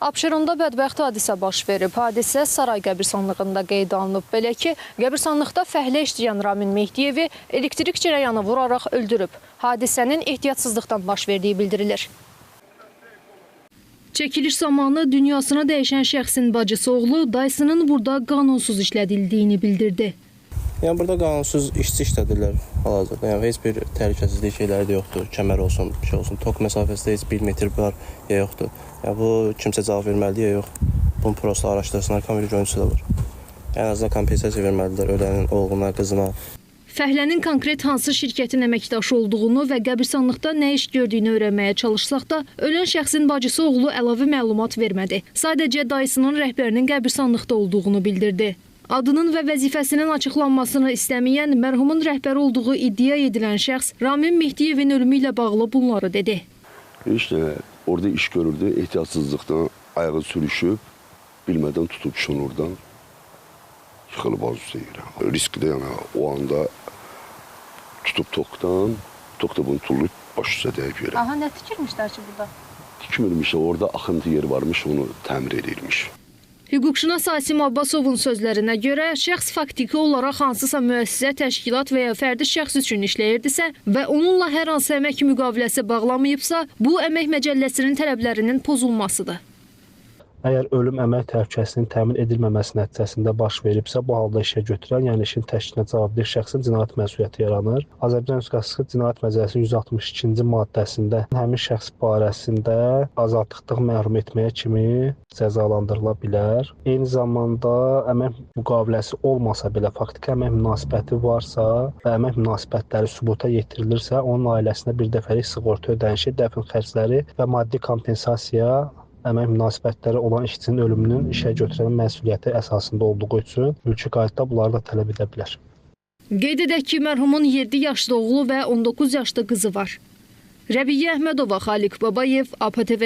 Abşeronda bədbəxt hadisə baş verib. Hadisə Saray qəbirstanlığında qeydə alınıb. Belə ki, qəbirstanlıqda fəhlə işləyən Ramin Mehdiyevi elektrik cərəyanı vuraraq öldürüb. Hadisənin ehtiyatsızlıqdan baş verdiyi bildirilir. Çəkiliş zamanı dünyasını dəyişən şəxsin bacısı oğlu dayısının burada qanunsuz işlədildiyini bildirdi. Yəni burada qanunsuz işçi işlədirlər hal-hazırda. Yəni heç bir təhlükəsizlik şeyləri də yoxdur. Kəmər olsun, bir şey olsun. Tok məsafəsi də heç 1 metr var ya yoxdur. Yəni bu kimsə cavab verməlidir ya yox. Bunu prosta araşdırsınlar, kamera görüntüsü də var. Ən azından kompensasiya verməlidirlər ölənin oğluna, qızına. Fəhlənin konkret hansı şirkətin əməkdaşı olduğunu və qəbirstanlıqda nə iş gördüyünü öyrənməyə çalışsaq da, ölən şəxsin bacısı oğlu əlavə məlumat vermədi. Sadəcə dayısının rəhbərinin qəbirstanlıqda olduğunu bildirdi. Adının və vəzifəsinin açıqlanmasını istəməyən, mərhumun rəhbəri olduğu iddia edilən şəxs Ramin Mehdiyevin ölümü ilə bağlı bunları dedi. İşte orada iş görürdü, ehtiyatsızlıqdan ayağı sürüşüb, bilmədən tutub düşün oradan. Yıxılıb az üstə yerə. Riskli yəni o anda tutub tokda bunu tullayıb baş üstə dəyib yerə. Aha, nə tikirmişlər ki burada? Tikmirmiş, orada axıntı yeri varmış, onu təmir edilmiş. Hüquqşünas Asim Abbasovun sözlərinə görə, şəxs faktiki olaraq hansısa müəssisə, təşkilat və ya fərdi şəxs üçün işləyirdisə və onunla hər hansı əmək müqaviləsi bağlamayıbsa, bu əmək məcəlləsinin tələblərinin pozulmasıdır. Əgər ölüm əmək təhlükəsinin təmin edilməməsi nəticəsində baş veribsə, bu halda işə götürən, yəni işin təşkilinə cavabdeh şəxsin cinayət məsuliyyəti yaranır. Azərbaycan Respublikası Cinayət Məcəlləsinin 162-ci maddəsində həmin şəxs barəsində azadlıqdan məhrum etməyə kimi cəzalandırıla bilər. Eyni zamanda əmək müqaviləsi olmasa belə, faktiki əmək münasibəti varsa və əmək münasibətləri sübuta yetirilirsə, onun ailəsinə bir dəfəlik sığorta ödənişi, dəfn xərcləri və maddi kompensasiya əmək münasibətləri olan işçinin ölümünün işə götürən məsuliyyəti əsasında olduğu üçün mülki qaydada bunları da tələb edə bilər. Qeyd edək ki, mərhumun 7 yaşlı oğlu və 19 yaşlı qızı var. Rəbiyyə Əhmədova, Xaliq Babayev, APTV.